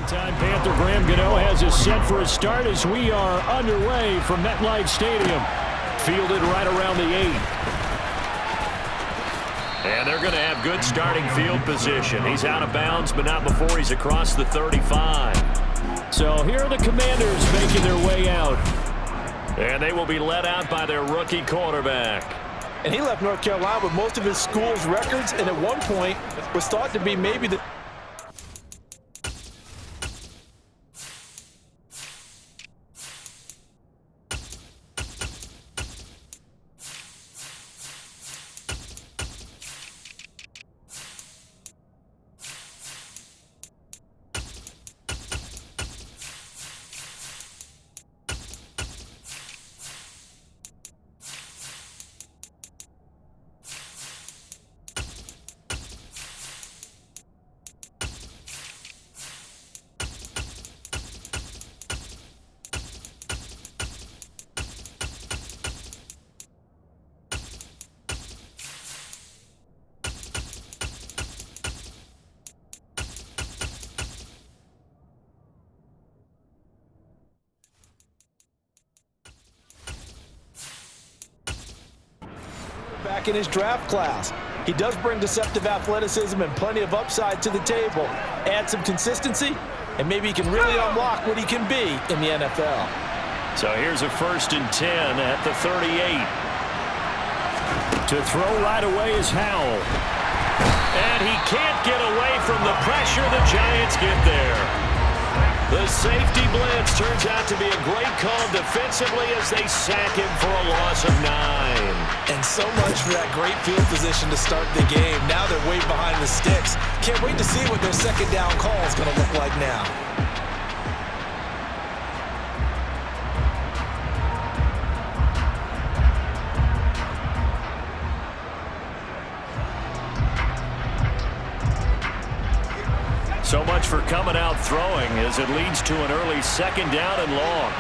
Time Panther Graham Gano has us set for a start as we are underway from MetLife Stadium. Fielded right around the 8. And they're going to have good starting field position. He's out of bounds, but not before he's across the 35. So here are the Commanders making their way out. And they will be led out by their rookie quarterback. And he left North Carolina with most of his school's records, and at one point was thought to be maybe the back in his draft class. He does bring deceptive athleticism and plenty of upside to the table. Add some consistency, and maybe he can really unlock what he can be in the NFL. So here's a 1st and 10 at the 38. To throw right away is Howell. And he can't get away from the pressure. The Giants get there. The safety blitz turns out to be a great call defensively as they sack him for a loss of 9. And so much for that great field position to start the game. Now they're way behind the sticks. Can't wait to see what their second down call is going to look like now. So much for coming out throwing as it leads to an early second down and long.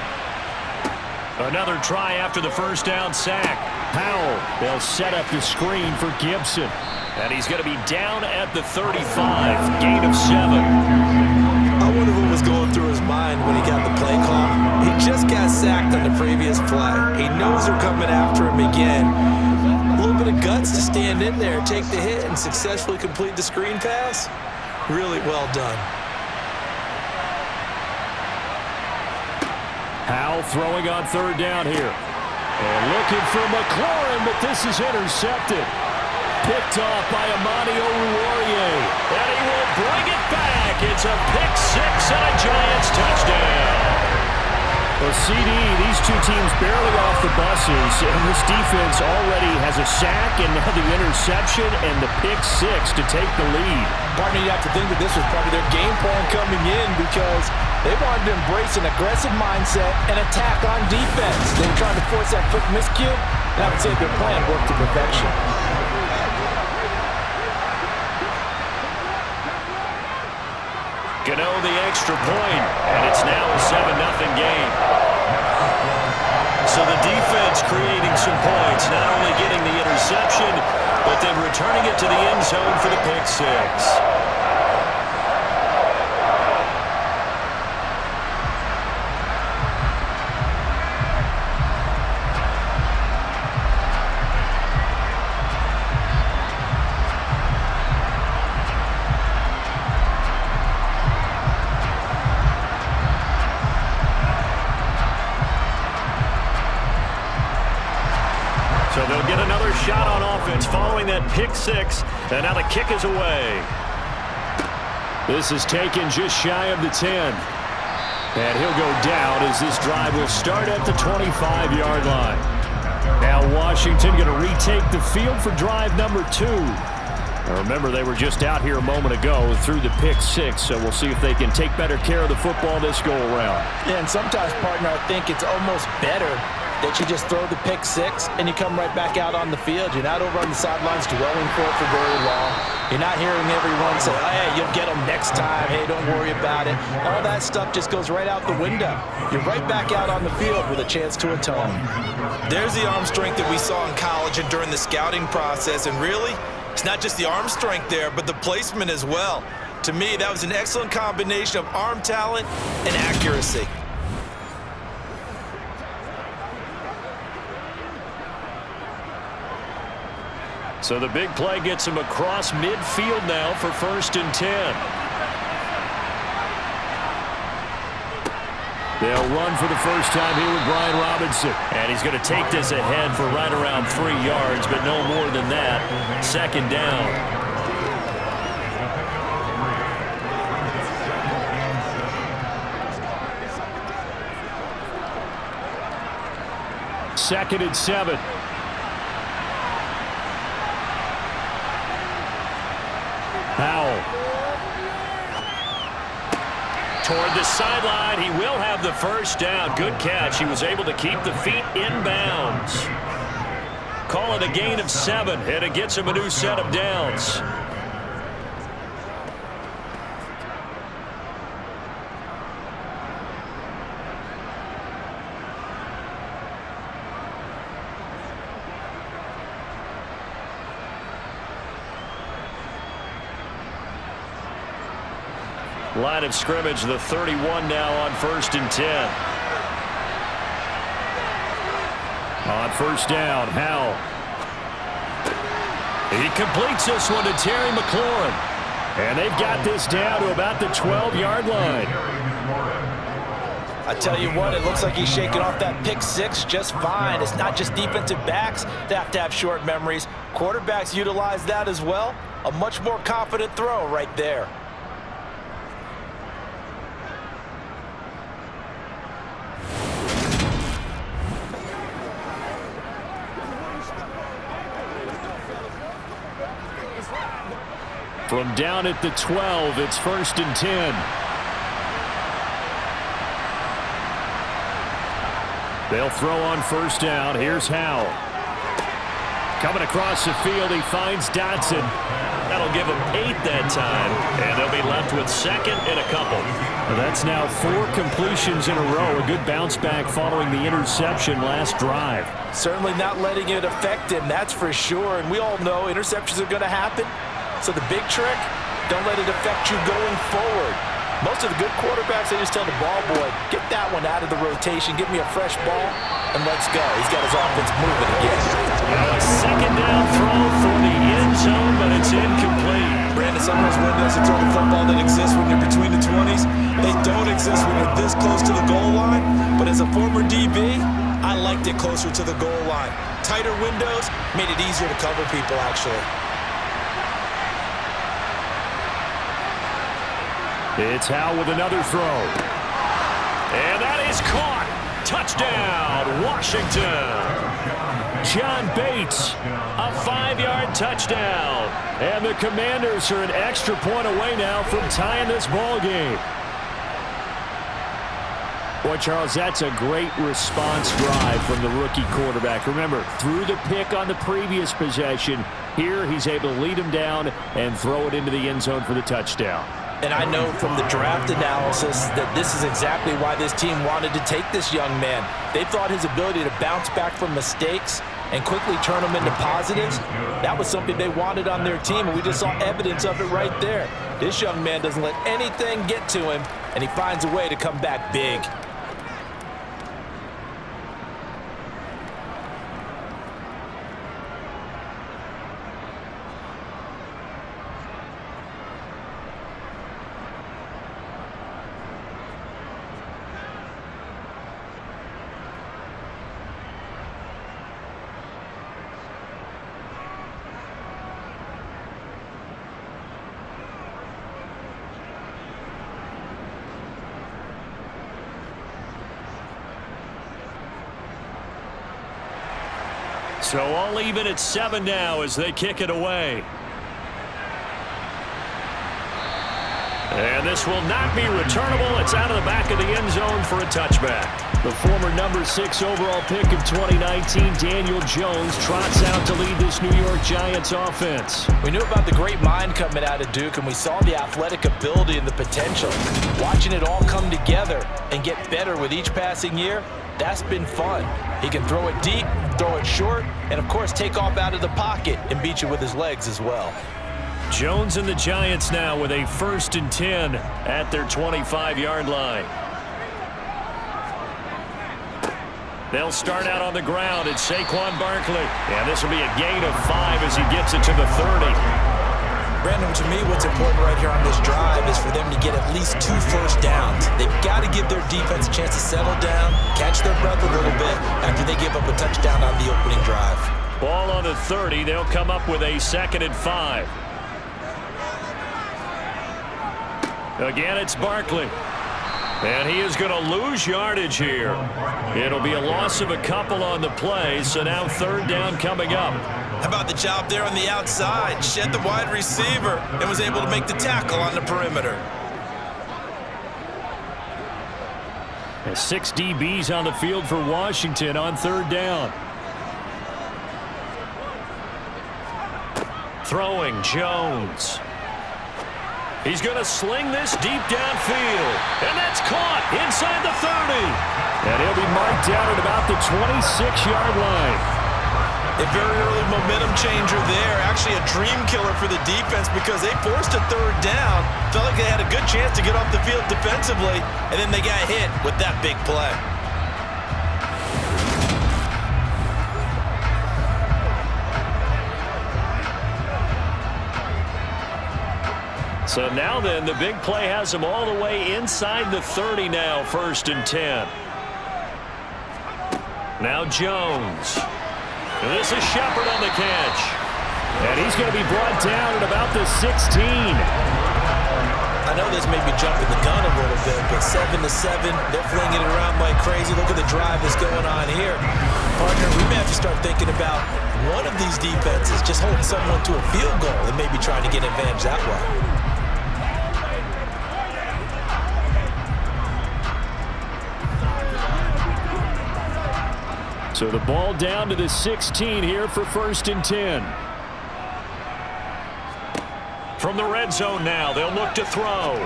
Another try after the first down sack. Howell, they'll set up the screen for Gibson. And he's going to be down at the 35, gain of 7. I wonder what was going through his mind when he got the play call. He just got sacked on the previous play. He knows they're coming after him again. A little bit of guts to stand in there, take the hit, and successfully complete the screen pass. Really well done. Howell throwing on 3rd down here. And looking for McLaurin, but this is intercepted. Picked off by Amani Oruwariye. And he will bring it back. It's a pick 6 and a Giants touchdown. Well, CD, these two teams barely off the buses, and this defense already has a sack and now the interception and the pick 6 to take the lead. Partner, you have to think that this was probably their game plan coming in because they wanted to embrace an aggressive mindset and attack on defense. They were trying to force that quick miscue, and I would say their plan worked to perfection. Gano the extra point, and it's now a 7-0 game. So the defense creating some points, not only getting the interception, but then returning it to the end zone for the pick 6. So they'll get another shot on offense following that pick 6, and now the kick is away. This is taken just shy of the 10. And he'll go down as this drive will start at the 25-yard line. Now Washington going to retake the field for drive number 2. Now remember, they were just out here a moment ago through the pick 6, so we'll see if they can take better care of the football this go-around. Yeah, and sometimes, partner, I think it's almost better that you just throw the pick 6 and you come right back out on the field. You're not over on the sidelines dwelling for it for very long. You're not hearing everyone say, hey, you'll get them next time. Hey, don't worry about it. All that stuff just goes right out the window. You're right back out on the field with a chance to atone. There's the arm strength that we saw in college and during the scouting process. And really, it's not just the arm strength there, but the placement as well. To me, that was an excellent combination of arm talent and accuracy. So the big play gets him across midfield now for 1st and 10. They'll run for the first time here with Brian Robinson. And he's going to take this ahead for right around 3 yards, but no more than that. 2nd down. 2nd and 7. Powell. Toward the sideline. He will have the first down. Good catch. He was able to keep the feet inbounds. Call it a gain of 7, and it gets him a new set of downs. Line of scrimmage, the 31 now on 1st and 10. On 1st down, Howell. He completes this one to Terry McLaurin. And they've got this down to about the 12-yard line. I tell you what, it looks like he's shaking off that pick 6 just fine. It's not just defensive backs that have to have short memories. Quarterbacks utilize that as well. A much more confident throw right there. From down at the 12, it's 1st and 10. They'll throw on 1st down. Here's Howell. Coming across the field, he finds Dotson. That'll give him 8 that time, and they'll be left with 2nd and a couple. That's now 4 completions in a row. A good bounce back following the interception last drive. Certainly not letting it affect him, that's for sure. And we all know interceptions are going to happen. So the big trick, don't let it affect you going forward. Most of the good quarterbacks, they just tell the ball boy, get that one out of the rotation, give me a fresh ball, and let's go. He's got his offense moving again. Now a 2nd down throw for the end zone, but it's incomplete. Brandon, some of those windows to throw the football that exist when you're between the 20s, they don't exist when you're this close to the goal line. But as a former DB, I liked it closer to the goal line. Tighter windows made it easier to cover people, actually. It's Howell with another throw. And that is caught. Touchdown, Washington. John Bates, a 5-yard touchdown. And the Commanders are an extra point away now from tying this ball game. Boy, Charles, that's a great response drive from the rookie quarterback. Remember, threw the pick on the previous possession. Here, he's able to lead him down and throw it into the end zone for the touchdown. And I know from the draft analysis that this is exactly why this team wanted to take this young man. They thought his ability to bounce back from mistakes and quickly turn them into positives, that was something they wanted on their team, and we just saw evidence of it right there. This young man doesn't let anything get to him, and he finds a way to come back big. So all even at 7 now as they kick it away. And this will not be returnable. It's out of the back of the end zone for a touchback. The former number 6 overall pick of 2019, Daniel Jones, trots out to lead this New York Giants offense. We knew about the great mind coming out of Duke, and we saw the athletic ability and the potential. Watching it all come together and get better with each passing year, that's been fun. He can throw it deep, throw it short, and of course take off out of the pocket and beat you with his legs as well. Jones and the Giants now with a 1st and 10 at their 25-yard line. They'll start out on the ground. It's Saquon Barkley. And this will be a gain of 5 as he gets it to the 30. Brandon, to me, what's important right here on this drive is for them to get at least 2 first downs. They've got to give their defense a chance to settle down, catch their breath a little bit after they give up a touchdown on the opening drive. Ball on the 30. They'll come up with a 2nd and 5. Again, it's Barkley. And he is going to lose yardage here. It'll be a loss of a couple on the play, so now 3rd down coming up. How about the job there on the outside? Shed the wide receiver and was able to make the tackle on the perimeter. 6 DBs on the field for Washington on 3rd down. Throwing Jones. He's going to sling this deep downfield. And that's caught inside the 30. And he'll be marked down at about the 26-yard line. A very early momentum changer there. Actually a dream killer for the defense because they forced a 3rd down. Felt like they had a good chance to get off the field defensively. And then they got hit with that big play. So now then, the big play has him all the way inside the 30 now, 1st and 10. Now Jones. And this is Shepard on the catch. And he's going to be brought down at about the 16. I know this may be jumping the gun a little bit, but 7-7, they're flinging it around like crazy. Look at the drive that's going on here. Partner, we may have to start thinking about one of these defenses just holding someone to a field goal and maybe trying to get an advantage that way. So the ball down to the 16 here for 1st and 10. From the red zone now, they'll look to throw.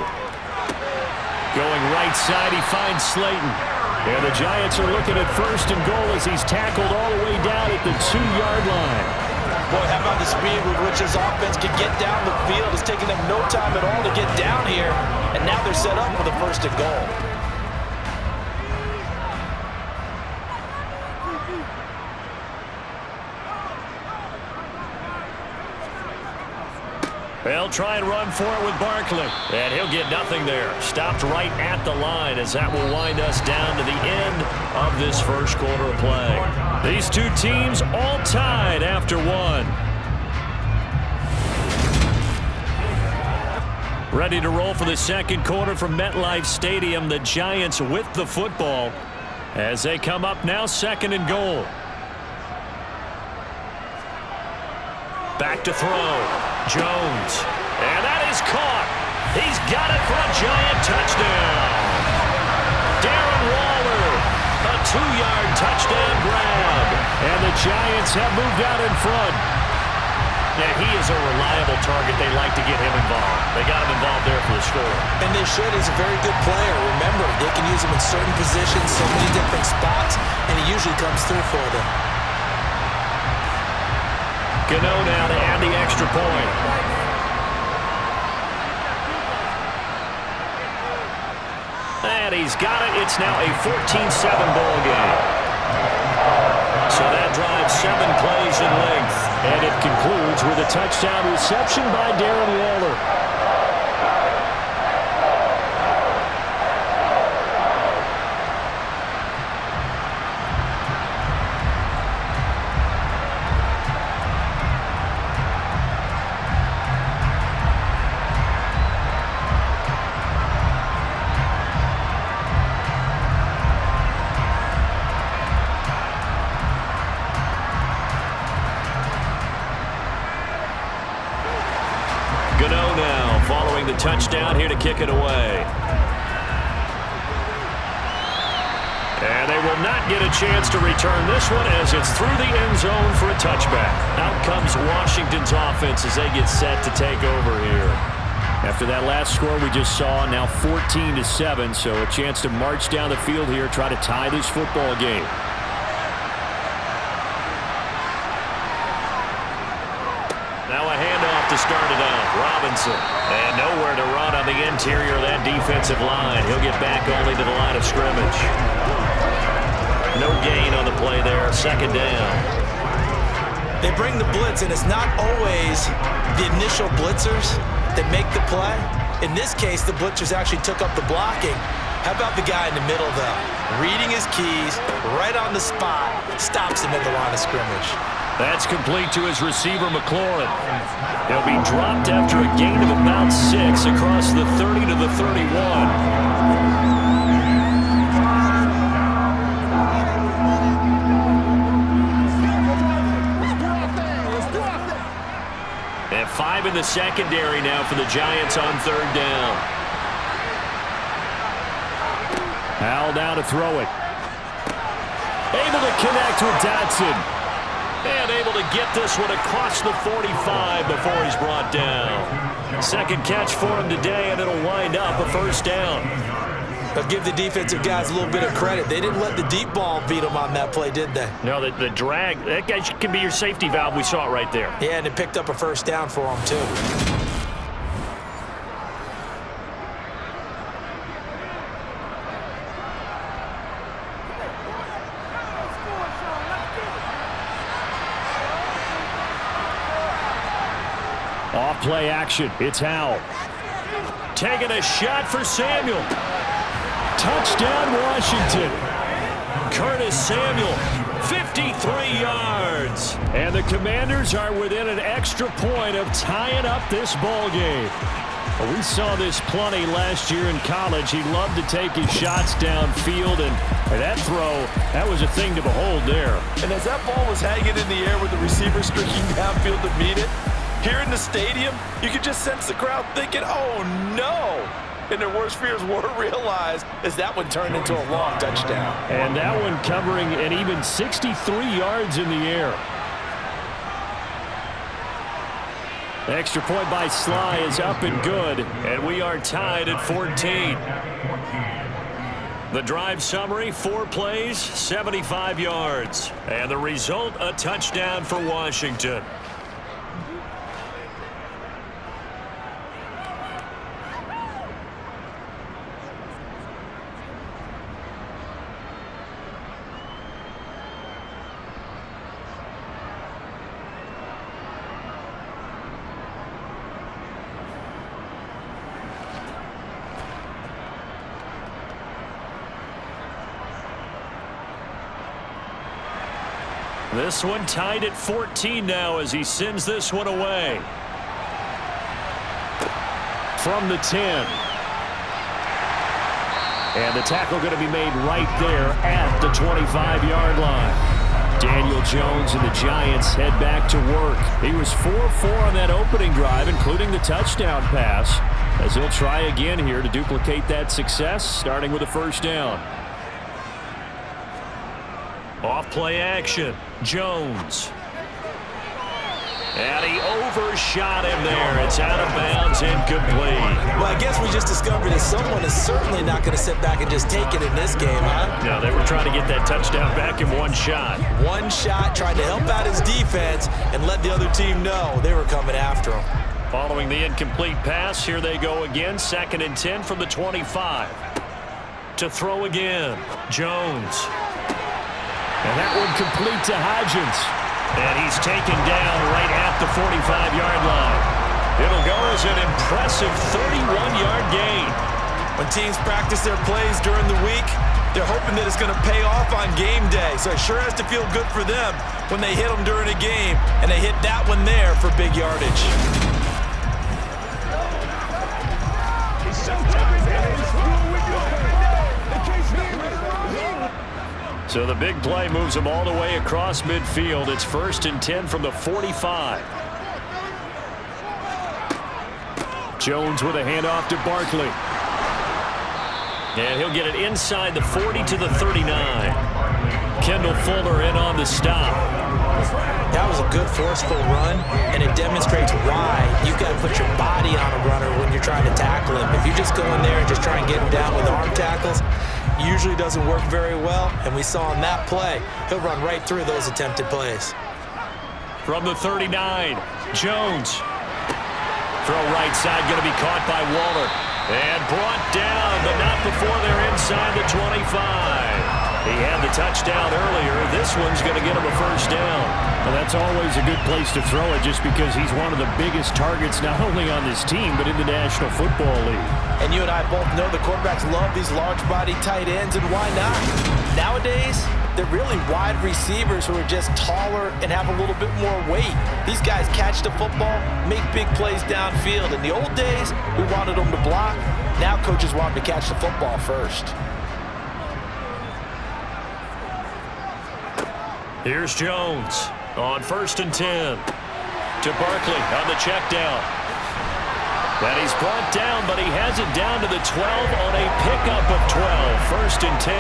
Going right side, he finds Slayton. And the Giants are looking at 1st and goal as he's tackled all the way down at the 2-yard line. Boy, how about the speed with which his offense can get down the field? It's taking them no time at all to get down here. And now they're set up for the 1st and goal. They'll try and run for it with Barkley. And he'll get nothing there. Stopped right at the line as that will wind us down to the end of this 1st quarter of play. These 2 teams all tied after 1. Ready to roll for the 2nd quarter from MetLife Stadium. The Giants with the football as they come up now 2nd and goal. Back to throw. Jones. And that is caught. He's got it for a Giant touchdown. Darren Waller. A 2-yard touchdown grab. And the Giants have moved out in front. Yeah, he is a reliable target. They like to get him involved. They got him involved there for the score. And they should. He's a very good player. Remember, they can use him in certain positions, so many different spots, and he usually comes through for them. Gano now to add the extra point. And he's got it. It's now a 14-7 ball game. So that drives 7 plays in length. And it concludes with a touchdown reception by Darren Waller. Gano now following the touchdown here to kick it away. And they will not get a chance to return this one as it's through the end zone for a touchback. Out comes Washington's offense as they get set to take over here. After that last score we just saw, now 14-7, so a chance to march down the field here, try to tie this football game. Now a handoff to start it out. Johnson. And nowhere to run on the interior of that defensive line. He'll get back only to the line of scrimmage. No gain on the play there. Second down. They bring the blitz, and it's not always the initial blitzers that make the play. In this case, the blitzers actually took up the blocking. How about the guy in the middle, though? Reading his keys, right on the spot, stops him at the line of scrimmage. That's complete to his receiver, McLaurin. He'll be dropped after a gain of about 6 across the 30 to the 31. And 5 in the secondary now for the Giants on third down. Howell down to throw it. Able to connect with Dotson. And able to get this one across the 45 before he's brought down. Second catch for him today, and it'll wind up a first down. But give the defensive guys a little bit of credit. They didn't let the deep ball beat them on that play, did they? No, the drag, that guy can be your safety valve. We saw it right there. Yeah, and it picked up a first down for them, too. Off play action. It's Howell. Taking a shot for Samuel. Touchdown, Washington. Curtis Samuel, 53 yards. And the Commanders are within an extra point of tying up this ball game. Well, we saw this plenty last year in college. He loved to take his shots downfield, and that throw, that was a thing to behold there. And as that ball was hanging in the air with the receiver streaking downfield to meet it, here in the stadium, you could just sense the crowd thinking, oh, no. And their worst fears were realized as that one turned into a long touchdown. And that one covering an even 63 yards in the air. The extra point by Sly is up and good, and we are tied at 14. The drive summary, 4 plays, 75 yards. And the result, a touchdown for Washington. This one tied at 14 now as he sends this one away. From the 10. And the tackle going to be made right there at the 25-yard line. Daniel Jones and the Giants head back to work. He was 4-4 on that opening drive, including the touchdown pass, as he'll try again here to duplicate that success, starting with a first down. Off play action. Jones. And he overshot him there. It's out of bounds, incomplete. Well, I guess we just discovered that someone is certainly not going to sit back and just take it in this game, huh? No, they were trying to get that touchdown back in one shot. One shot, tried to help out his defense and let the other team know they were coming after him. Following the incomplete pass, here they go again. 2nd and 10 from the 25. To throw again. Jones. And that one complete to Hodgins. And he's taken down right at the 45-yard line. It'll go as an impressive 31-yard gain. When teams practice their plays during the week, they're hoping that it's going to pay off on game day. So it sure has to feel good for them when they hit them during a game. And they hit that one there for big yardage. So the big play moves them all the way across midfield. It's 1st and 10 from the 45. Jones with a handoff to Barkley. And he'll get it inside the 40 to the 39. Kendall Fuller in on the stop. That was a good forceful run, and it demonstrates why you've got to put your body on a runner when you're trying to tackle him. If you just go in there and just try and get him down with arm tackles, usually doesn't work very well, and we saw in that play, he'll run right through those attempted plays. From the 39, Jones. Throw right side, going to be caught by Waller. And brought down, but not before they're inside the 25. He had the touchdown earlier. This one's going to get him a first down. Well, that's always a good place to throw it just because he's one of the biggest targets not only on this team but in the National Football League. And you and I both know the quarterbacks love these large-body tight ends, and why not? Nowadays, they're really wide receivers who are just taller and have a little bit more weight. These guys catch the football, make big plays downfield. In the old days, we wanted them to block. Now coaches want them to catch the football first. Here's Jones on 1st and 10. To Barkley on the check down. And he's brought down, but he has it down to the 12 on a pickup of 12. 1st and 10.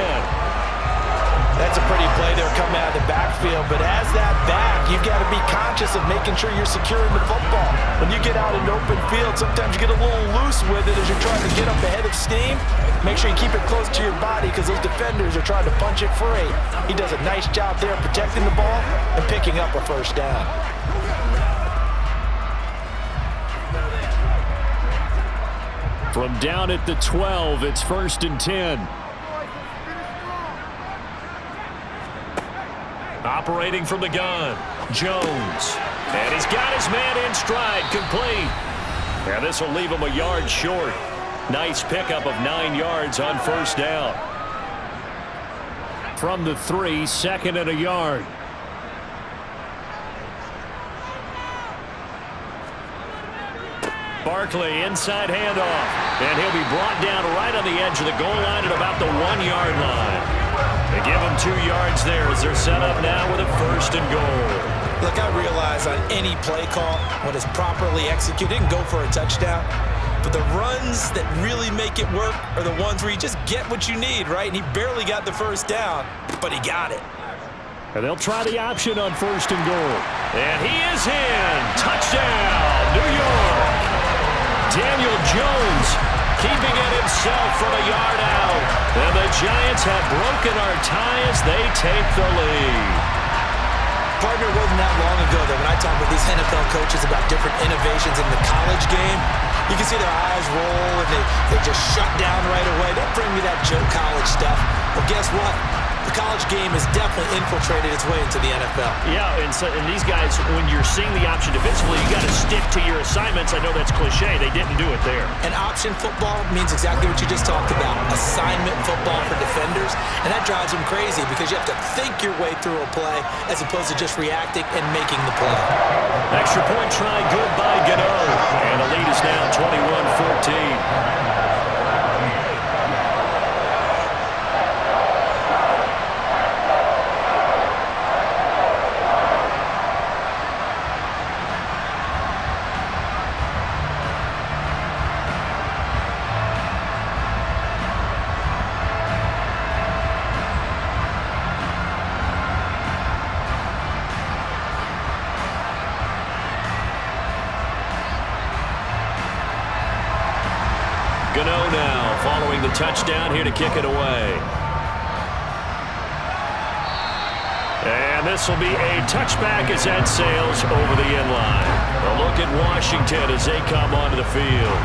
That's a pretty play there coming out of the backfield, but as that back, you've got to be conscious of making sure you're securing the football. When you get out in open field, sometimes you get a little loose with it as you're trying to get up ahead of steam. Make sure you keep it close to your body because those defenders are trying to punch it free. He does a nice job there protecting the ball and picking up a first down. From down at the 12, it's 1st and 10. Operating from the gun, Jones. And he's got his man in stride, complete. And this will leave him a yard short. Nice pickup of 9 yards on first down. From the 3, 2nd and a yard. Barkley, inside handoff. And he'll be brought down right on the edge of the goal line at about the 1-yard line. They give him 2 yards there as they're set up now with a 1st and goal. Look, I realize on any play call, when it's properly executed, and go for a touchdown. But the runs that really make it work are the ones where you just get what you need, right? And he barely got the first down, but he got it. And they'll try the option on 1st and goal. And he is in. Touchdown, New York. Daniel Jones keeping it himself from a yard out. And the Giants have broken our tie as they take the lead. Partner, it wasn't that long ago that when I talk with these NFL coaches about different innovations in the college game, you can see their eyes roll and they just shut down right away. Don't bring me that joke college stuff. Well, guess what? The college game has definitely infiltrated its way into the NFL. Yeah, and these guys, when you're seeing the option defensively, you got to stick to your assignments. I know that's cliche. They didn't do it there. And option football means exactly what you just talked about. Assignment football for defenders. And that drives them crazy because you have to think your way through a play as opposed to just reacting and making the play. Extra point try, good by Gano. And the lead is now 21-14. Gano now following the touchdown here to kick it away. And this will be a touchback as that sails over the end line. A look at Washington as they come onto the field.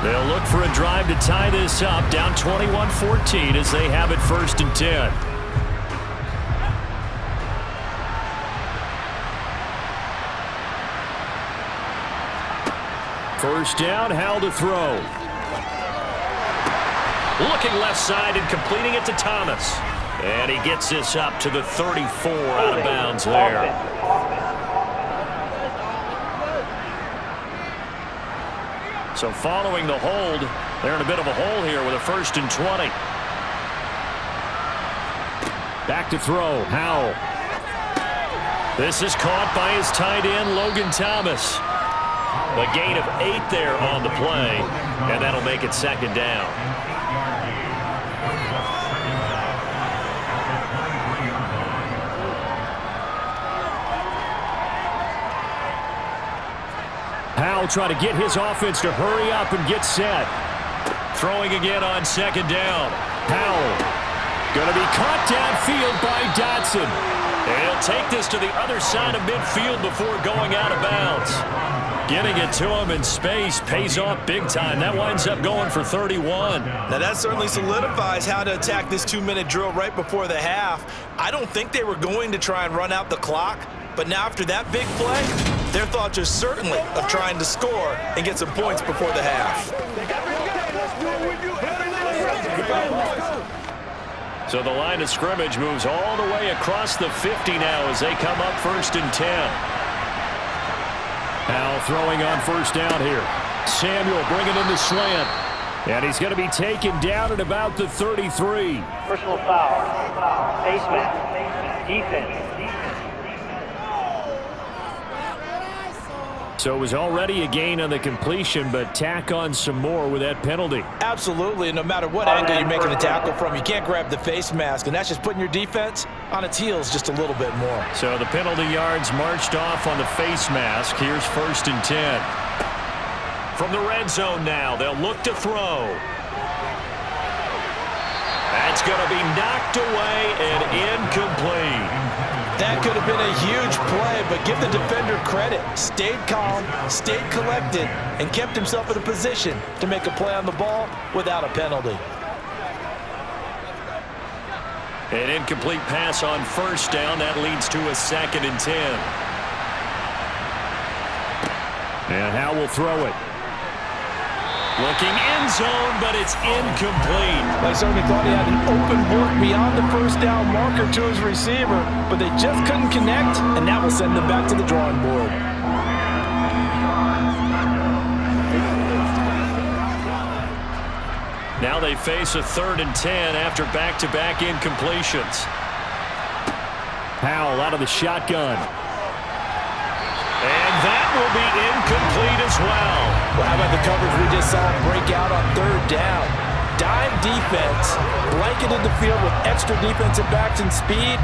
They'll look for a drive to tie this up, down 21-14 as they have it 1st and 10. First down, Howell to throw. Looking left side and completing it to Thomas. And he gets this up to the 34 out of bounds there. So following the hold, they're in a bit of a hole here with a 1st and 20. Back to throw, Howell. This is caught by his tight end, Logan Thomas. A gain of 8 there on the play, and that'll make it 2nd down. Howell trying to get his offense to hurry up and get set. Throwing again on 2nd down. Howell going to be caught downfield by Dotson. And he'll take this to the other side of midfield before going out of bounds. Getting it to him in space pays off big time. That winds up going for 31. Now that certainly solidifies how to attack this 2-minute drill right before the half. I don't think they were going to try and run out the clock, but now after that big play, their thoughts are certainly of trying to score and get some points before the half. So the line of scrimmage moves all the way across the 50 now as they come up 1st and 10. Now throwing on 1st down here. Samuel bringing in the slant. And he's going to be taken down at about the 33. Personal foul. Face mask. Defense. So it was already a gain on the completion, but tack on some more with that penalty. Absolutely, and no matter what angle you're making a tackle from, you can't grab the face mask, and that's just putting your defense on its heels just a little bit more. So the penalty yards marched off on the face mask. Here's 1st and 10. From the red zone now, they'll look to throw. That's going to be knocked away and incomplete. That could have been a huge play, but give the defender credit. Stayed calm, stayed collected, and kept himself in a position to make a play on the ball without a penalty. An incomplete pass on 1st down. That leads to a 2nd and 10. And Howe will throw it. Looking end zone, but it's incomplete. I certainly thought he had an open look beyond the 1st down marker to his receiver, but they just couldn't connect, and that will send them back to the drawing board. Now they face a 3rd and 10 after back-to-back incompletions. Howell out of the shotgun. And that will be incomplete as well. Well, how about the coverage we just saw break out on 3rd down? Dime defense, blanketed the field with extra defensive backs and speed,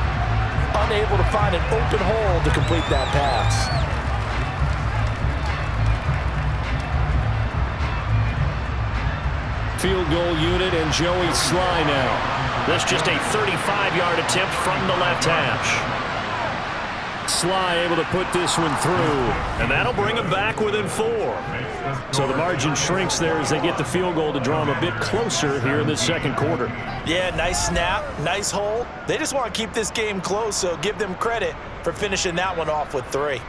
unable to find an open hole to complete that pass. Field goal unit and Joey Sly now. This just a 35-yard attempt from the left hash. Sly able to put this one through. And that'll bring them back within 4. So the margin shrinks there as they get the field goal to draw them a bit closer here in the 2nd quarter. Yeah, nice snap, nice hole. They just want to keep this game close, so give them credit for finishing that one off with 3.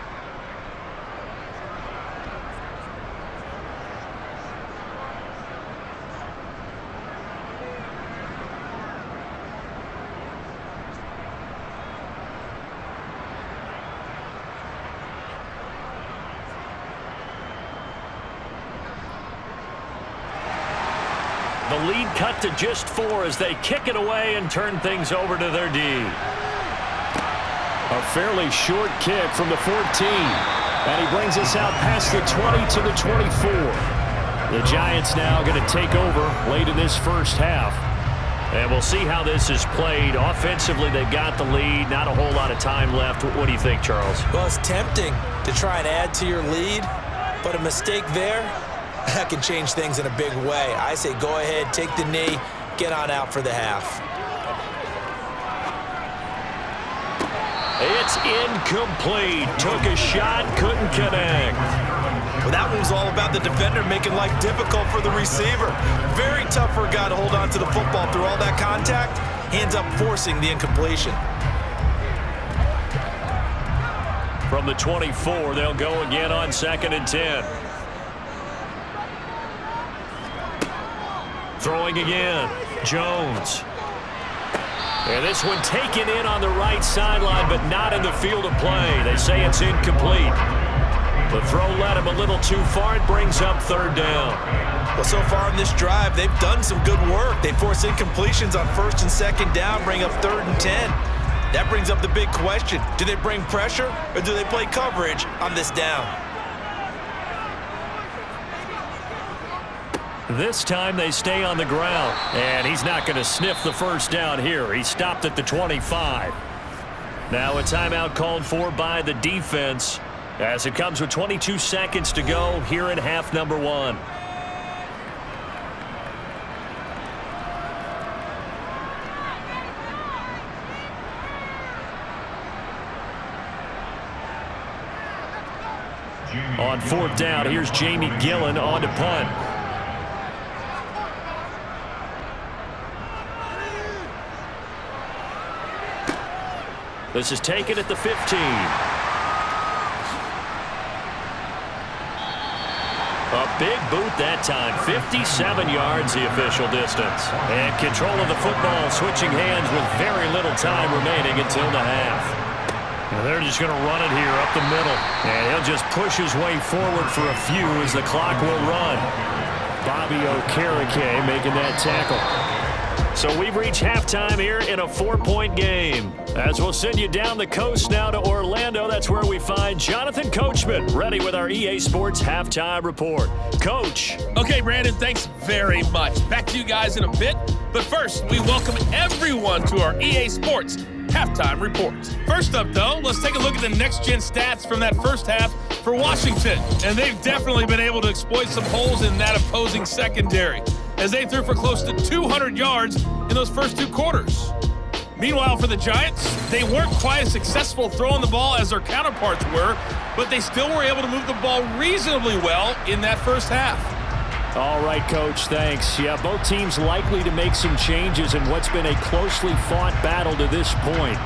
The lead cut to just 4 as they kick it away and turn things over to their D. A fairly short kick from the 14. And he brings us out past the 20 to the 24. The Giants now going to take over late in this 1st half. And we'll see how this is played. Offensively, they've got the lead. Not a whole lot of time left. What do you think, Charles? Well, it's tempting to try and add to your lead, but a mistake there, that can change things in a big way. I say go ahead, take the knee, get on out for the half. It's incomplete. Took a shot, couldn't connect. Well, that one was all about the defender making life difficult for the receiver. Very tough for a guy to hold on to the football through all that contact. He ends up forcing the incompletion. From the 24, they'll go again on 2nd and 10. Throwing again, Jones. And this one taken in on the right sideline, but not in the field of play. They say it's incomplete. The throw led him a little too far. It brings up 3rd down. Well, so far in this drive, they've done some good work. They force incompletions on 1st and 2nd down, bring up 3rd and 10. That brings up the big question. Do they bring pressure or do they play coverage on this down? This time they stay on the ground, and he's not going to sniff the 1st down here. He stopped at the 25. Now a timeout called for by the defense as it comes with 22 seconds to go here in half number 1. On fourth down, here's Jamie Gillen on to punt. This is taken at the 15. A big boot that time. 57 yards the official distance. And control of the football switching hands with very little time remaining until the half. And they're just going to run it here up the middle. And he'll just push his way forward for a few as the clock will run. Bobby Okereke making that tackle. So we've reached halftime here in a 4-point game. As we'll send you down the coast now to Orlando, that's where we find Jonathan Coachman, ready with our EA Sports Halftime Report. Coach. Okay, Brandon, thanks very much. Back to you guys in a bit. But first, we welcome everyone to our EA Sports Halftime Report. First up, though, let's take a look at the next-gen stats from that first half for Washington. And they've definitely been able to exploit some holes in that opposing secondary, as they threw for close to 200 yards in those first two quarters. Meanwhile, for the Giants, they weren't quite as successful throwing the ball as their counterparts were, but they still were able to move the ball reasonably well in that first half. All right, Coach, thanks. Yeah, both teams likely to make some changes in what's been a closely fought battle to this point.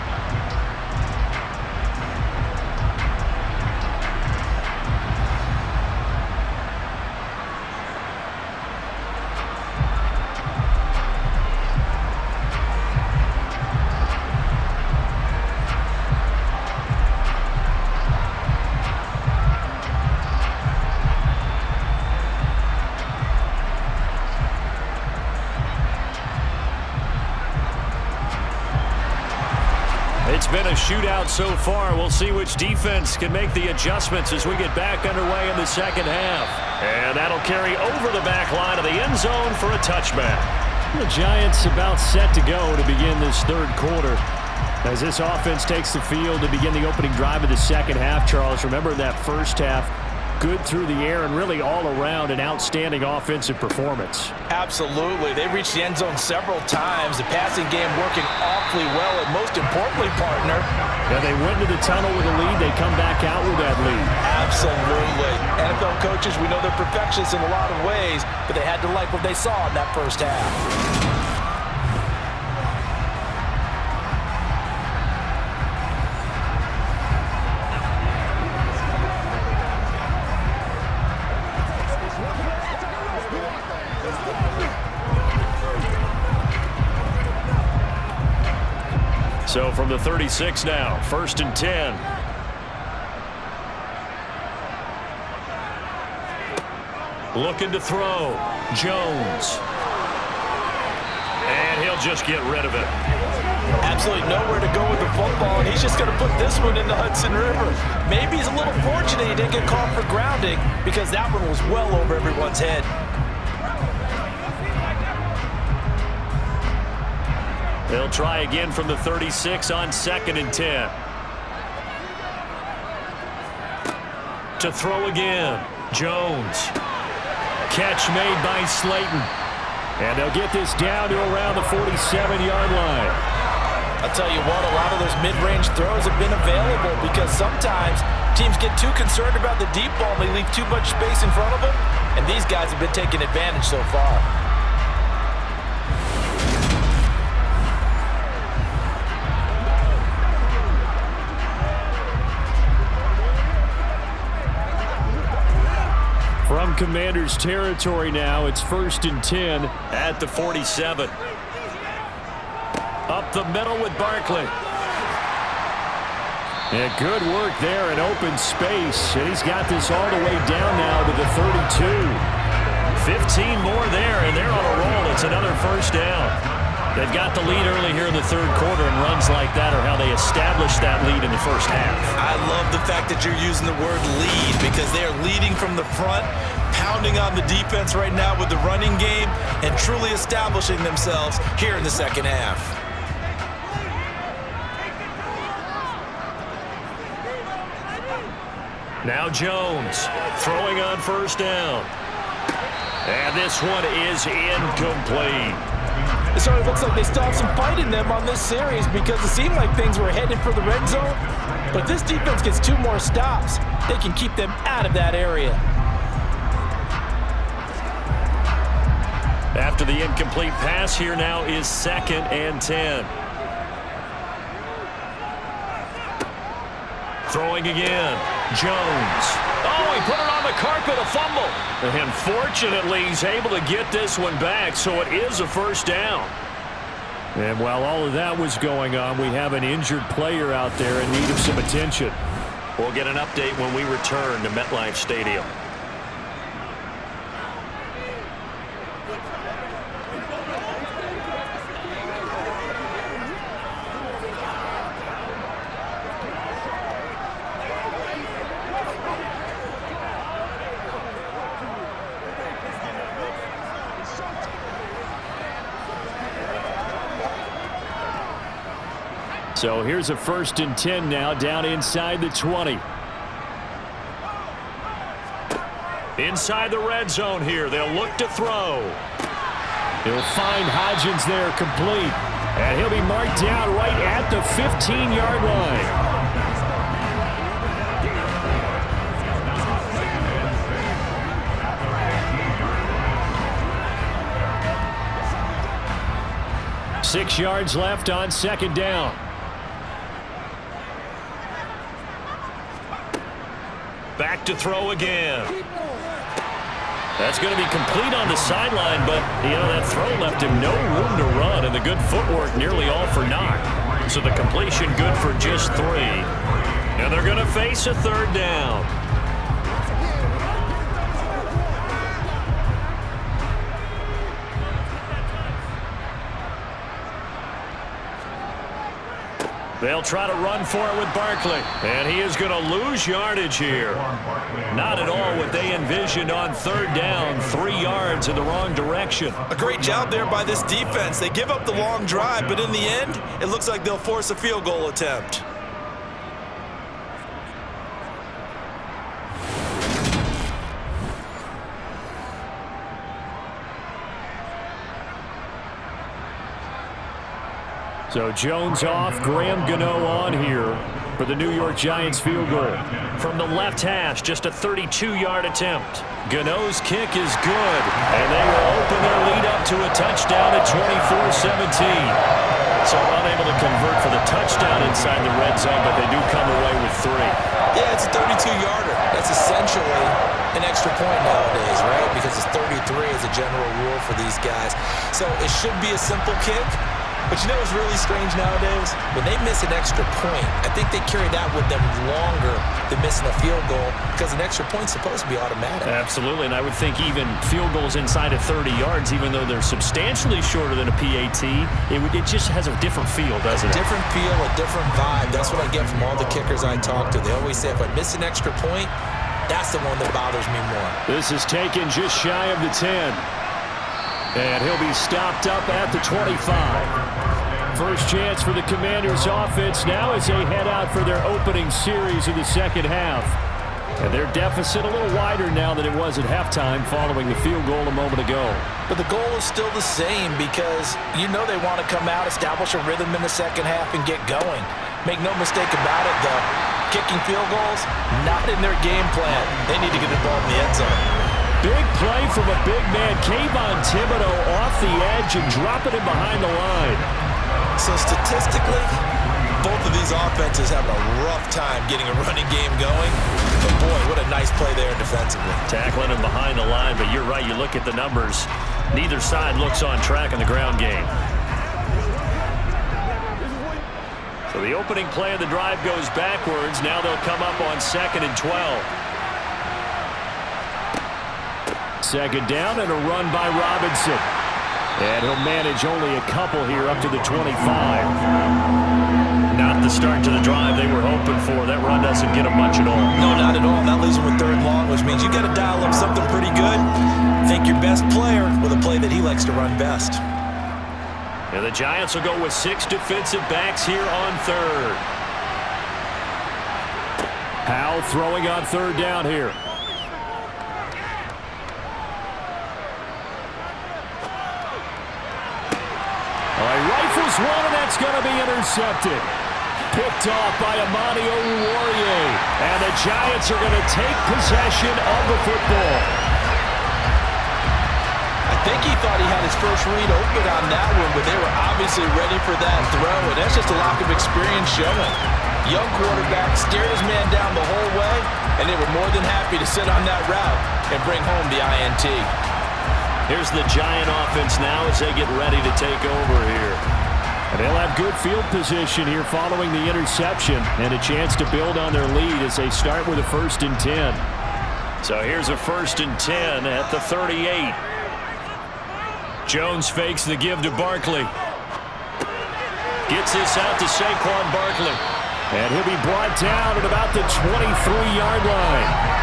It's been a shootout so far. We'll see which defense can make the adjustments as we get back underway in the second half. And that'll carry over the back line of the end zone for a touchback. The Giants about set to go to begin this third quarter, as this offense takes the field to begin the opening drive of the second half. Charles, remember that first half, good through the air and really all around an outstanding offensive performance. Absolutely. They reached the end zone several times. The passing game working awfully well, and most importantly, partner, yeah, they went into the tunnel with a lead. They come back out with that lead. Absolutely. NFL coaches, we know they're perfectionists in a lot of ways, but they had to like what they saw in that first half. So from the 36 now, 1st and 10. Looking to throw. Jones. And he'll just get rid of it. Absolutely nowhere to go with the football, and he's just going to put this one in the Hudson River. Maybe he's a little fortunate he didn't get called for grounding, because that one was well over everyone's head. They'll try again from the 36 on 2nd and 10. To throw again. Jones. Catch made by Slayton. And they'll get this down to around the 47-yard line. I'll tell you what, a lot of those mid-range throws have been available, because sometimes teams get too concerned about the deep ball and they leave too much space in front of them, and these guys have been taking advantage so far. From Commander's territory now, it's 1st and 10 at the 47. Up the middle with Barkley. And good work there in open space. And he's got this all the way down now to the 32. 15 more there, and they're on a roll. It's another 1st down. They've got the lead early here in the third quarter, and runs like that are how they established that lead in the first half. I love the fact that you're using the word lead, because they are leading from the front, pounding on the defense right now with the running game, and truly establishing themselves here in the second half. Now Jones throwing on 1st down. And this one is incomplete. So it looks like they still have some fight in them on this series, because it seemed like things were headed for the red zone, But if this defense gets 2 more stops, they can keep them out of that area. After the incomplete pass, here now is 2nd and 10. Throwing again. Jones. Oh, he put it on the carpet, a fumble. And fortunately, he's able to get this one back, so it is a first down. And while all of that was going on, we have an injured player out there in need of some attention. We'll get an update when we return to MetLife Stadium. So here's a 1st and 10 now, down inside the 20. Inside the red zone here. They'll look to throw. He'll find Hodgins there, complete. And he'll be marked down right at the 15-yard line. Six yards left on 2nd down. Back to throw again. That's going to be complete on the sideline, but, that throw left him no room to run, and the good footwork nearly all for naught. So the completion good for just 3. And they're going to face a 3rd down. They'll try to run for it with Barkley. And he is going to lose yardage here. Not at all what they envisioned on 3rd down. 3 yards in the wrong direction. A great job there by this defense. They give up the long drive, but in the end, it looks like they'll force a field goal attempt. So Jones off, Graham Gano on here for the New York Giants field goal. From the left hash, just a 32-yard attempt. Gano's kick is good, and they will open their lead up to a touchdown at 24-17. So unable to convert for the touchdown inside the red zone, but they do come away with 3. Yeah, it's a 32-yarder. That's essentially an extra point nowadays, right? Because it's 33 as a general rule for these guys. So it should be a simple kick. But you know what's really strange nowadays? When they miss an extra point, I think they carry that with them longer than missing a field goal because an extra point's supposed to be automatic. Absolutely, and I would think even field goals inside of 30 yards, even though they're substantially shorter than a PAT, it just has a different feel, doesn't it? A different feel, a different vibe. That's what I get from all the kickers I talk to. They always say if I miss an extra point, that's the one that bothers me more. This is taken just shy of the 10. And he'll be stopped up at the 25. First chance for the Commanders offense now as they head out for their opening series of the 2nd half. And their deficit a little wider now than it was at halftime following the field goal a moment ago. But the goal is still the same because they want to come out, establish a rhythm in the 2nd half, and get going. Make no mistake about it, though. Kicking field goals, not in their game plan. They need to get the ball in the end zone. Big play from a big man, Kayvon Thibodeau, off the edge and dropping him behind the line. So statistically, both of these offenses have a rough time getting a running game going. But boy, what a nice play there defensively. Tackling him behind the line, but you're right, you look at the numbers. Neither side looks on track in the ground game. So the opening play of the drive goes backwards. Now they'll come up on 2nd and 12. 2nd down and a run by Robinson. And he'll manage only a couple here up to the 25. Not the start to the drive they were hoping for. That run doesn't get them much at all. No, not at all. That leaves them with 3rd and long, which means you got to dial up something pretty good. Think your best player with a play that he likes to run best. And the Giants will go with 6 defensive backs here on 3rd. Powell throwing on 3rd down here. Rifles one, and that's going to be intercepted. picked off by Amani Oruwariye. And the Giants are going to take possession of the football. I think he thought he had his first read open on that one, but they were obviously ready for that throw, and that's just a lack of experience showing. Young quarterback stared his man down the whole way, and they were more than happy to sit on that route and bring home the INT. Here's the Giant offense now as they get ready to take over here. And they'll have good field position here following the interception and a chance to build on their lead as they start with a 1st and 10. So here's a 1st and 10 at the 38. Jones fakes the give to Barkley. Gets this out to Saquon Barkley. And he'll be brought down at about the 23-yard line.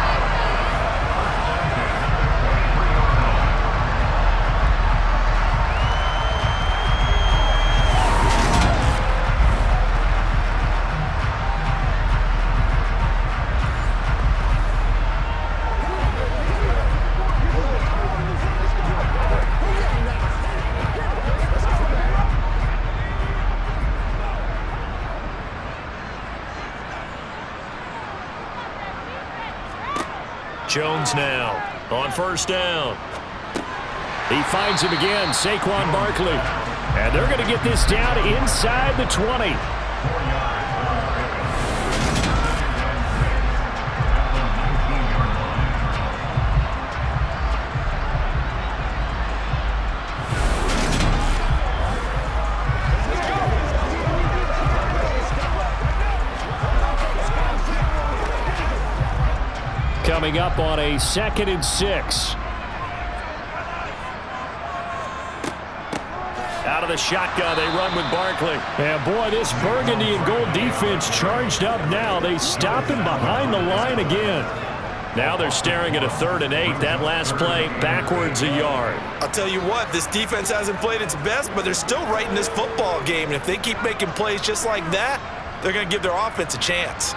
Jones now on 1st down. He finds him again, Saquon Barkley. And they're going to get this down inside the 20. Coming up on a 2nd and 6. Out of the shotgun, they run with Barkley. And boy, this burgundy and gold defense charged up now. They stop him behind the line again. Now they're staring at a 3rd and 8. That last play, backwards a yard. I'll tell you what, this defense hasn't played its best, but they're still right in this football game. And if they keep making plays just like that, they're going to give their offense a chance.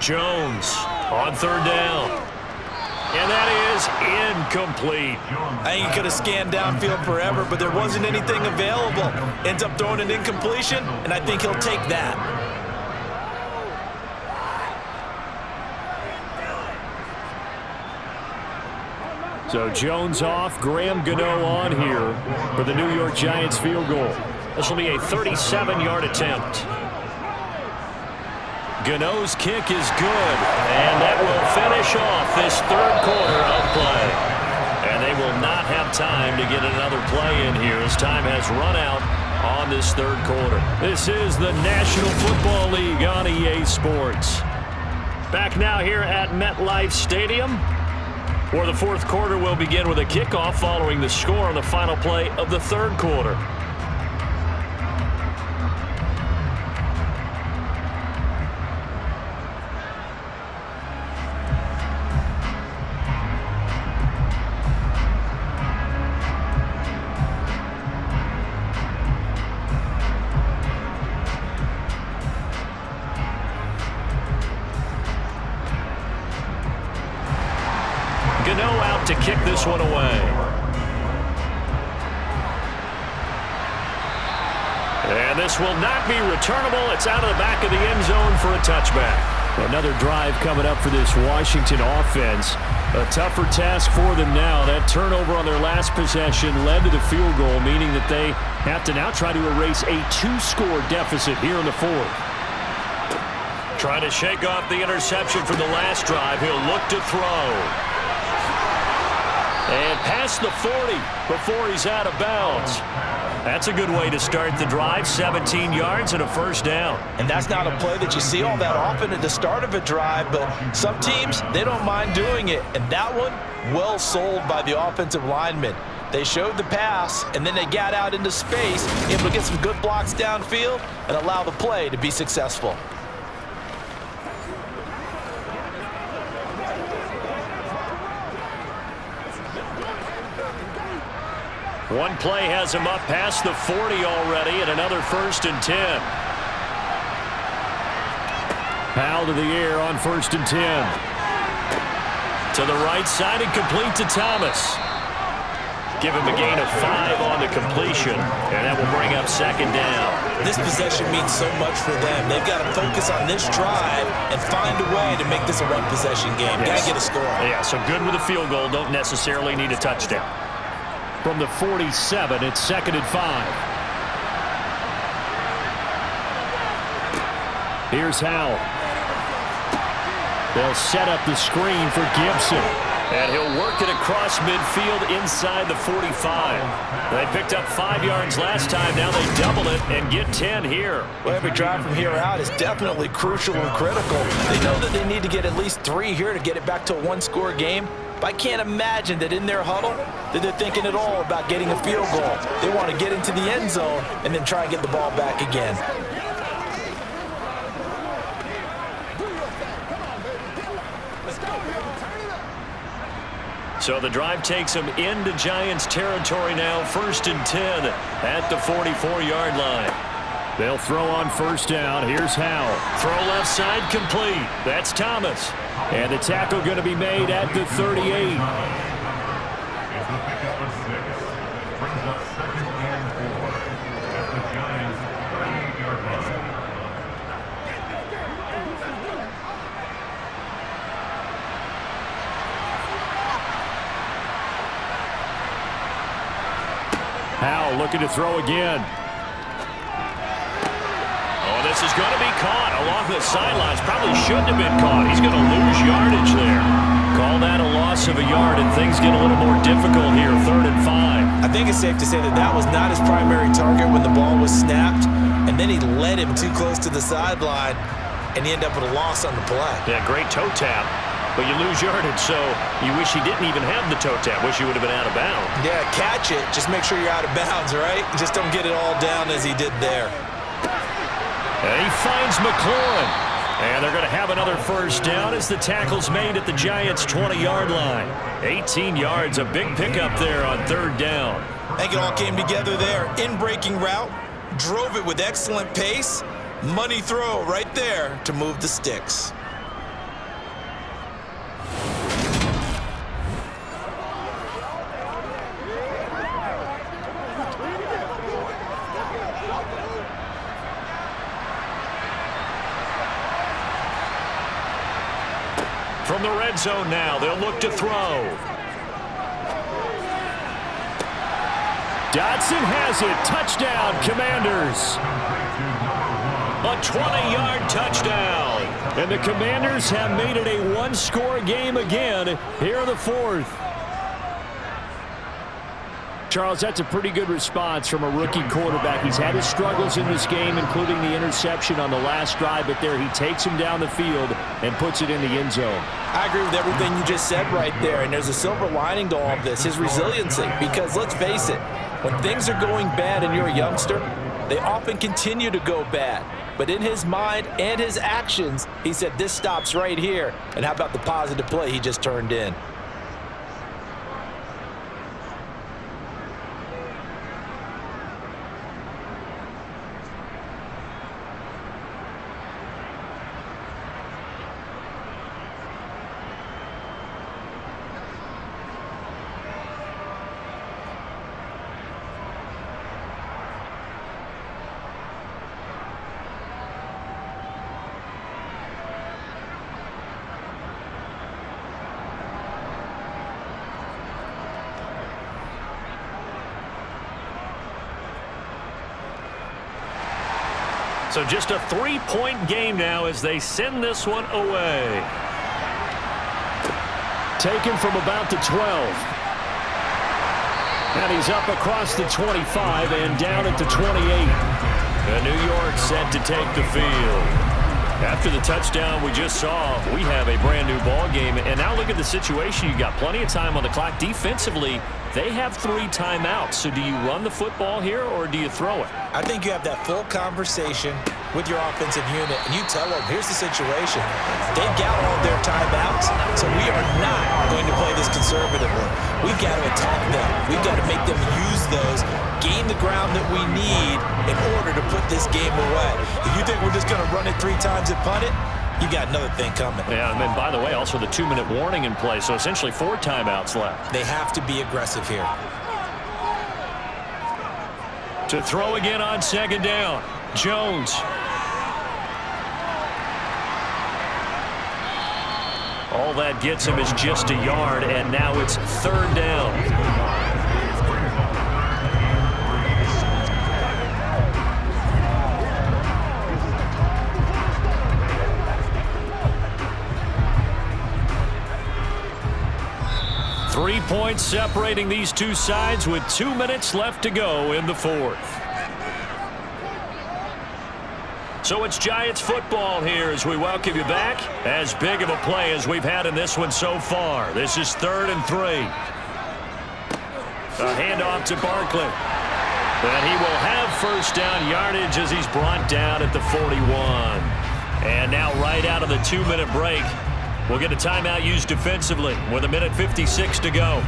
Jones on 3rd down. And that is incomplete. I think he could have scanned downfield forever, but there wasn't anything available. Ends up throwing an incompletion, and I think he'll take that. So Jones off, Graham Gano on here for the New York Giants field goal. This will be a 37-yard attempt. Gano's kick is good, and that will finish off this 3rd quarter of play. And they will not have time to get another play in here as time has run out on this 3rd quarter. This is the National Football League on EA Sports. Back now here at MetLife Stadium, where the 4th quarter will begin with a kickoff following the score on the final play of the 3rd quarter. Gano out to kick this one away. And this will not be returnable. It's out of the back of the end zone for a touchback. Another drive coming up for this Washington offense. A tougher task for them now. That turnover on their last possession led to the field goal, meaning that they have to now try to erase a 2-score deficit here in the 4th. Trying to shake off the interception from the last drive. He'll look to throw. And past the 40 before he's out of bounds. That's a good way to start the drive. 17 yards and a 1st down. And that's not a play that you see all that often at the start of a drive, but some teams, they don't mind doing it. And that one, well sold by the offensive lineman. They showed the pass, and then they got out into space, able to get some good blocks downfield and allow the play to be successful. One play has him up past the 40 already, and another 1st and 10. Powell to the air on 1st and 10. To the right side and complete to Thomas. Give him a gain of 5 on the completion, and that will bring up second down. This possession means so much for them. They've got to focus on this drive and find a way to make this a one-possession game. Yes. Got to get a score. Yeah, so good with a field goal. Don't necessarily need a touchdown. From the 47, it's 2nd and 5. Here's Howell. They'll set up the screen for Gibson. And he'll work it across midfield inside the 45. They picked up 5 yards last time. Now they double it and get 10 here. Well, every drive from here out is definitely crucial and critical. They know that they need to get at least 3 here to get it back to a one-score game. But I can't imagine that in their huddle that they're thinking at all about getting a field goal. They want to get into the end zone and then try and get the ball back again. So the drive takes them into Giants territory now. 1st and 10 at the 44-yard line. They'll throw on 1st down. Here's Howell. Throw left side complete. That's Thomas. And the tackle going to be made at the 38. Howell looking to throw again. Oh, this is going to be caught along the sidelines. Probably shouldn't have been caught. He's going to lose yardage there. Call that a loss of a yard, and things get a little more difficult here. 3rd and 5. I think it's safe to say that that was not his primary target when the ball was snapped, and then he led him too close to the sideline, and he ended up with a loss on the play. Yeah, great toe tap. But you lose yardage, so you wish he didn't even have the toe tap. Wish he would have been out of bounds. Yeah, catch it. Just make sure you're out of bounds, right? Just don't get it all down as he did there. And he finds McLaurin. And they're going to have another 1st down as the tackle's made at the Giants' 20-yard line. 18 yards, a big pickup there on 3rd down. I think it all came together there. In-breaking route, drove it with excellent pace. Money throw right there to move the sticks. From the red zone now, they'll look to throw. Dotson has it. Touchdown, Commanders. A 20-yard touchdown. And the Commanders have made it a one-score game again here in the 4th. Charles, that's a pretty good response from a rookie quarterback. He's had his struggles in this game, including the interception on the last drive, but there he takes him down the field and puts it in the end zone. I agree with everything you just said right there, and there's a silver lining to all of this, his resiliency, because let's face it, when things are going bad and you're a youngster, they often continue to go bad. But in his mind and his actions, he said, this stops right here. And how about the positive play he just turned in? So just a 3-point game now as they send this one away. Taken from about the 12. And he's up across the 25 and down at the 28. And New York set to take the field. After the touchdown we just saw, we have a brand new ball game. And now look at the situation. You got plenty of time on the clock. Defensively, they have 3 timeouts. So do you run the football here or do you throw it? I think you have that full conversation with your offensive unit, and you tell them, here's the situation. They've got all their timeouts, so we are not going to play this conservatively. We've got to attack them. We've got to make them use those, gain the ground that we need in order to put this game away. If you think we're just going to run it 3 times and punt it, you got another thing coming. Yeah, and then, by the way, also the 2-minute warning in play, so essentially 4 timeouts left. They have to be aggressive here. To throw again on second down. Jones. All that gets him is just a yard, and now it's third down. Three points separating these two sides with 2 minutes left to go in the fourth. So it's Giants football here as we welcome you back. As big of a play as we've had in this one so far. This is 3rd and 3. A handoff to Barkley. And he will have first down yardage as he's brought down at the 41. And now right out of the 2-minute break, we'll get a timeout used defensively with 1:56 to go.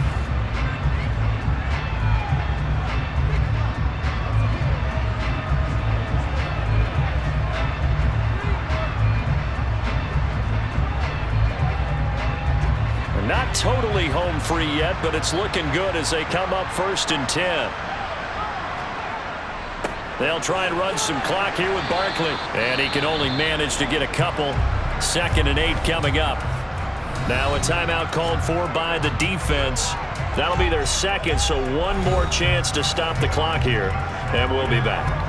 Not totally home free yet, but it's looking good as they come up 1st and 10. They'll try and run some clock here with Barkley. And he can only manage to get a couple. 2nd and 8 coming up. Now a timeout called for by the defense. That'll be their second, so one more chance to stop the clock here. And we'll be back.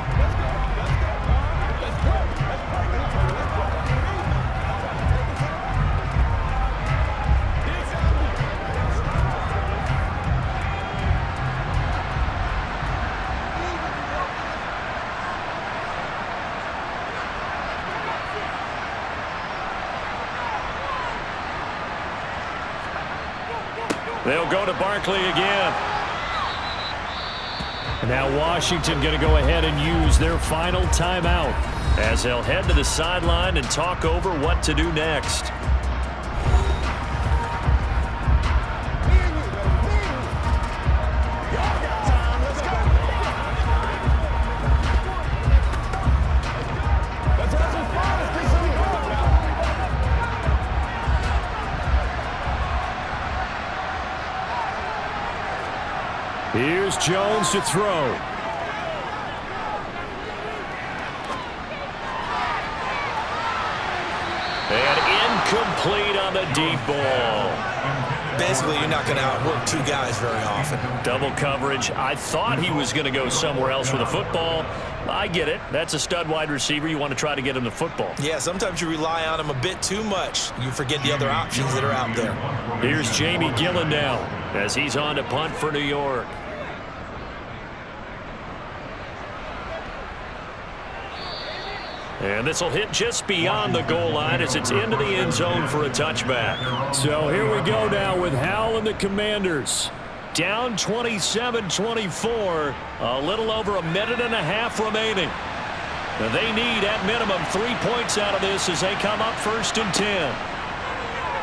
They'll go to Barkley again. Now Washington going to go ahead and use their final timeout as they'll head to the sideline and talk over what to do next. Here's Jones to throw. And incomplete on the deep ball. Basically, you're not going to outwork two guys very often. Double coverage. I thought he was going to go somewhere else with the football. I get it. That's a stud wide receiver. You want to try to get him the football. Yeah, sometimes you rely on him a bit too much. You forget the other options that are out there. Here's Jamie Gillen now as he's on to punt for New York. And this will hit just beyond the goal line as it's into the end zone for a touchback. So here we go now with Howell and the Commanders. Down 27-24, a little over a minute and a half remaining. Now they need, at minimum, 3 points out of this as they come up 1st and 10.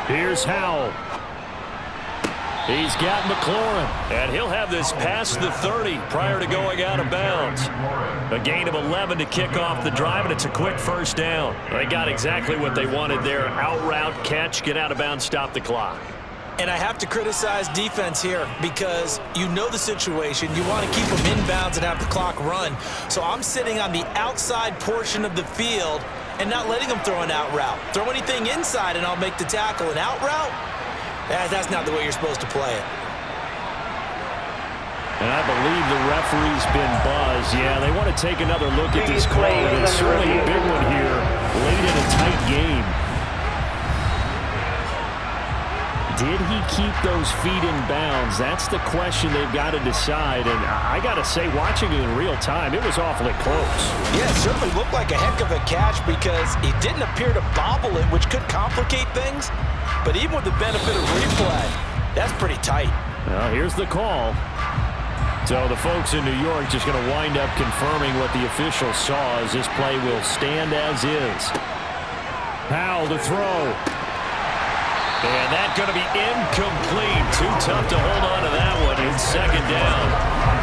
Here's Howell. He's got McLaurin, and he'll have this past the 30 prior to going out of bounds. A gain of 11 to kick off the drive, and it's a quick first down. They got exactly what they wanted there. Out route, catch, get out of bounds, stop the clock. And I have to criticize defense here because you know the situation. You want to keep them inbounds and have the clock run. So I'm sitting on the outside portion of the field and not letting them throw an out route. Throw anything inside and I'll make the tackle. An out route? That's not the way you're supposed to play it. And I believe the referee's been buzzed. Yeah, they want to take another look at this call. And it's certainly a big one here late in a tight game. Did he keep those feet in bounds? That's the question they've got to decide. And I got to say, watching it in real time, it was awfully close. Yeah, it certainly looked like a heck of a catch because he didn't appear to bobble it, which could complicate things. But even with the benefit of replay, that's pretty tight. Well, here's the call. So the folks in New York just going to wind up confirming what the officials saw as this play will stand as is. Howell to throw. And that's going to be incomplete. Too tough to hold on to that one in second down.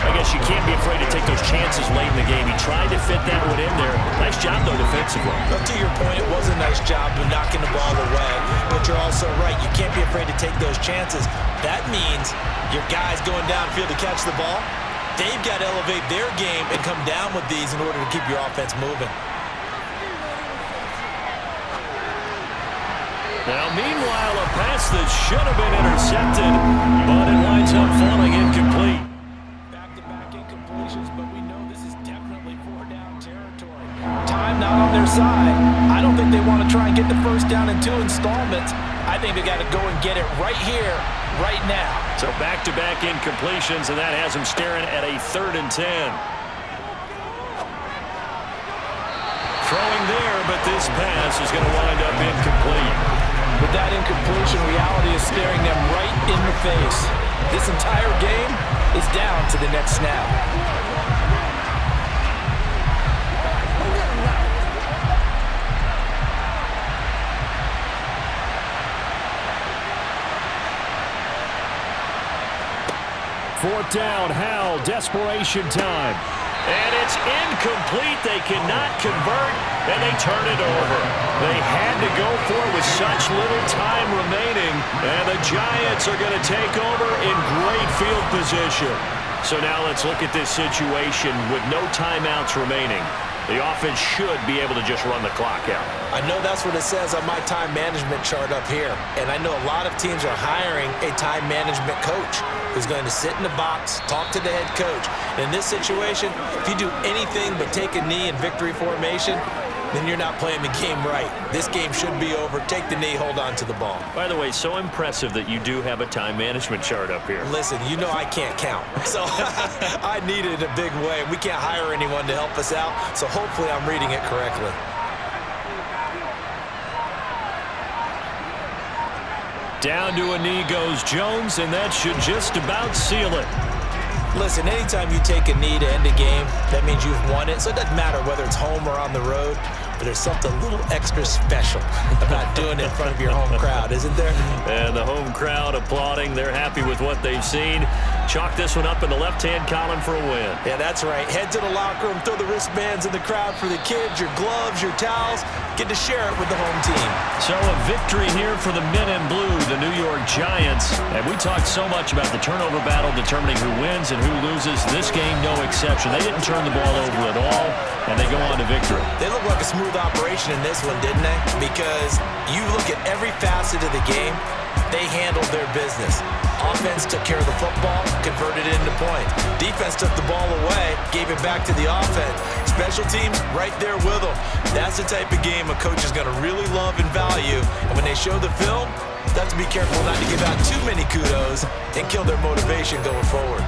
I guess you can't be afraid to take those chances late in the game. He tried to fit that one in there. Nice job, though, defensively. But to your point, it was a nice job of knocking the ball away. But you're also right. You can't be afraid to take those chances. That means your guy's going downfield to catch the ball. They've got to elevate their game and come down with these in order to keep your offense moving. Now, meanwhile, a pass that should have been intercepted, but it winds up falling incomplete. Back-to-back incompletions, but we know this is definitely four-down territory. Time not on their side. I don't think they want to try and get the first down in 2 installments. I think they got to go and get it right here, right now. So back-to-back incompletions, and that has them staring at a 3rd and 10. Throwing there, but this pass is going to wind up incomplete. With that incompletion, reality is staring them right in the face. This entire game is down to the next snap. Fourth down, Howell, desperation time. And it's incomplete. They cannot convert, and they turn it over. They had to go for it with such little time remaining, and the Giants are going to take over in great field position. So now let's look at this situation with no timeouts remaining. The offense should be able to just run the clock out. I know that's what it says on my time management chart up here. And I know a lot of teams are hiring a time management coach who's going to sit in the box, talk to the head coach. And in this situation, if you do anything but take a knee in victory formation, then you're not playing the game right. This game should be over. Take the knee, hold on to the ball. By the way, so impressive that you do have a time management chart up here. Listen, you know I can't count. So I need it in a big way. We can't hire anyone to help us out, so hopefully I'm reading it correctly. Down to a knee goes Jones, and that should just about seal it. Listen, anytime you take a knee to end a game, that means you've won it. So it doesn't matter whether it's home or on the road, but there's something a little extra special about doing it in front of your home crowd, isn't there? And the home crowd applauding. They're happy with what they've seen. Chalk this one up in the left-hand column for a win. Yeah, that's right. Head to the locker room, throw the wristbands in the crowd for the kids, your gloves, your towels. Get to share it with the home team. So a victory here for the men in blue, the New York Giants. And we talked so much about the turnover battle determining who wins and who loses. This game, no exception. They didn't turn the ball over at all, and they go on to victory. They look like a smooth operation in this one, didn't they? Because you look at every facet of the game, they handled their business. Offense took care of the football, converted it into points. Defense took the ball away, gave it back to the offense. Special teams, right there with them. That's the type of game a coach is going to really love and value. And when they show the film, they have to be careful not to give out too many kudos and kill their motivation going forward.